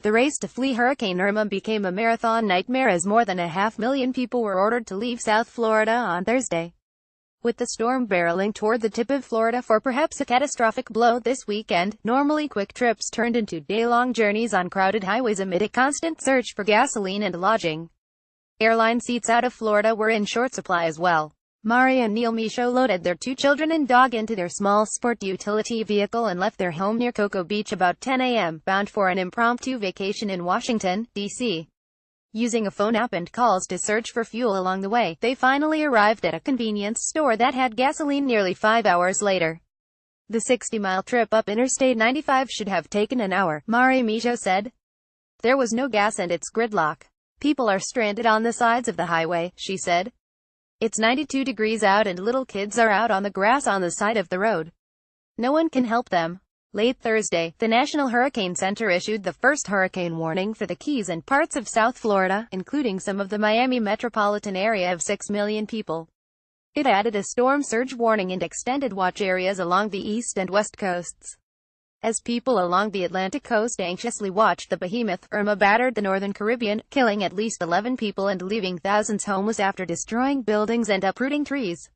The race to flee Hurricane Irma became a marathon nightmare as more than 500,000 people were ordered to leave South Florida on Thursday, with the storm barreling toward the tip of Florida for perhaps a catastrophic blow this weekend. Normally quick trips turned into day-long journeys on crowded highways amid a constant search for gasoline and lodging. Airline seats out of Florida were in short supply as well. Mari and Neil Michaud loaded their 2 children and dog into their small sport utility vehicle and left their home near Cocoa Beach about 10 a.m., bound for an impromptu vacation in Washington, D.C. Using a phone app and calls to search for fuel along the way, they finally arrived at a convenience store that had gasoline nearly 5 hours later. The 60-mile trip up Interstate 95 should have taken an hour, Mari Michaud said. There was no gas and it's gridlock. People are stranded on the sides of the highway, she said. It's 92 degrees out and little kids are out on the grass on the side of the road. No one can help them. Late Thursday, the National Hurricane Center issued the first hurricane warning for the Keys and parts of South Florida, including some of the Miami metropolitan area of 6 million people. It added a storm surge warning and extended watch areas along the east and west coasts. As people along the Atlantic coast anxiously watched the behemoth, Irma battered the northern Caribbean, killing at least 11 people and leaving thousands homeless after destroying buildings and uprooting trees.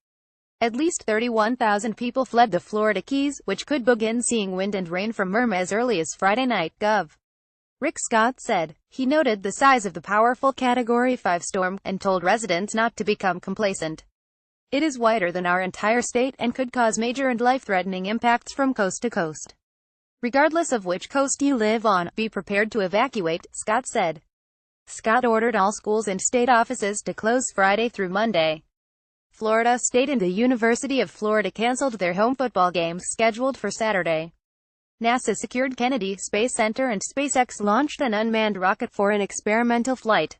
At least 31,000 people fled the Florida Keys, which could begin seeing wind and rain from Irma as early as Friday night, Gov. Rick Scott said. He noted the size of the powerful Category 5 storm, and told residents not to become complacent. It is wider than our entire state, and could cause major and life-threatening impacts from coast to coast. Regardless of which coast you live on, be prepared to evacuate, Scott said. Scott ordered all schools and state offices to close Friday through Monday. Florida State and the University of Florida canceled their home football games scheduled for Saturday. NASA secured Kennedy Space Center and SpaceX launched an unmanned rocket for an experimental flight.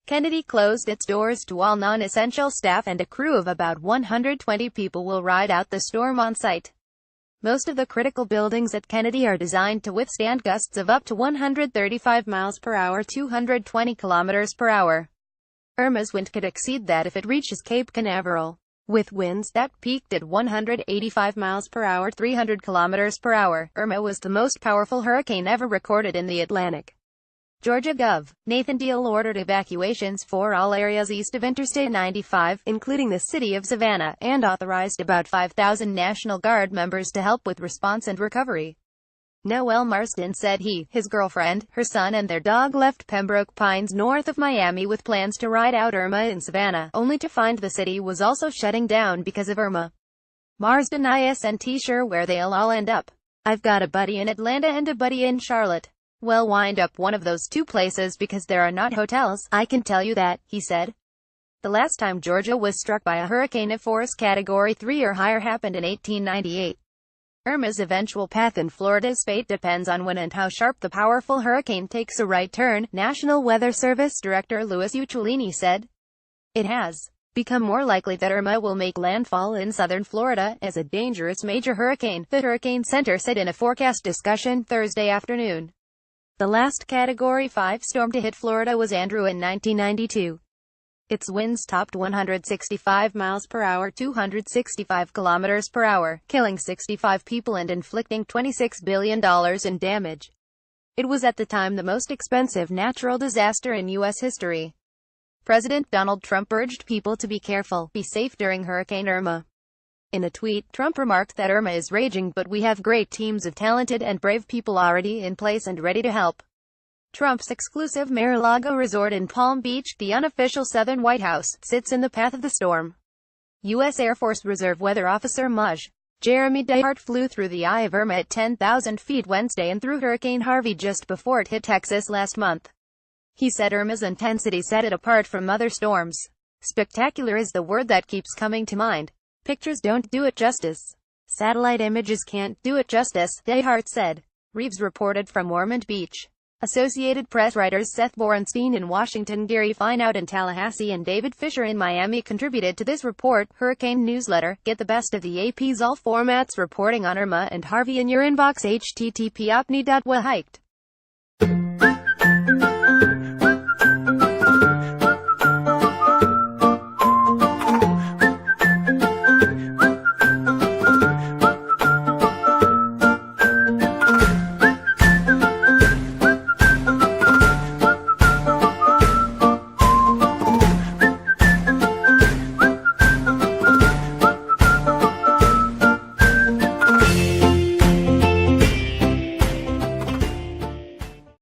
Kennedy closed its doors to all non-essential staff and a crew of about 120 people will ride out the storm on site. Most of the critical buildings at Kennedy are designed to withstand gusts of up to 135 miles per hour, 220 kilometers per hour. Irma's wind could exceed that if it reaches Cape Canaveral, with winds that peaked at 185 miles per hour, 300 kilometers per hour. Irma was the most powerful hurricane ever recorded in the Atlantic. Georgia Gov. Nathan Deal ordered evacuations for all areas east of Interstate 95, including the city of Savannah, and authorized about 5,000 National Guard members to help with response and recovery. Noel Marsden said he, his girlfriend, her son and their dog left Pembroke Pines north of Miami with plans to ride out Irma in Savannah, only to find the city was also shutting down because of Irma. Marsden isn't sure where they'll all end up. I've got a buddy in Atlanta and a buddy in Charlotte. We'll wind up one of those 2 places because there are not hotels, I can tell you that, he said. The last time Georgia was struck by a hurricane of force Category 3 or higher happened in 1898. Irma's eventual path in Florida's fate depends on when and how sharp the powerful hurricane takes a right turn, National Weather Service Director Louis Uccellini said. It has become more likely that Irma will make landfall in southern Florida as a dangerous major hurricane, the Hurricane Center said in a forecast discussion Thursday afternoon. The last Category 5 storm to hit Florida was Andrew in 1992. Its winds topped 165 miles per hour, 265 kilometers per hour, killing 65 people and inflicting $26 billion in damage. It was at the time the most expensive natural disaster in U.S. history. President Donald Trump urged people to be careful, be safe during Hurricane Irma. In a tweet, Trump remarked that Irma is raging but we have great teams of talented and brave people already in place and ready to help. Trump's exclusive Mar-a-Lago resort in Palm Beach, the unofficial southern White House, sits in the path of the storm. U.S. Air Force Reserve Weather Officer Maj. Jeremy Dehart flew through the eye of Irma at 10,000 feet Wednesday and through Hurricane Harvey just before it hit Texas last month. He said Irma's intensity set it apart from other storms. Spectacular is the word that keeps coming to mind. Pictures don't do it justice. Satellite images can't do it justice, Dehart said. Reeves reported from Ormond Beach. Associated Press writers Seth Borenstein in Washington, Gary Fineout in Tallahassee and David Fisher in Miami contributed to this report. Hurricane Newsletter. Get the best of the AP's all formats reporting on Irma and Harvey in your inbox. http://opni.wahiked.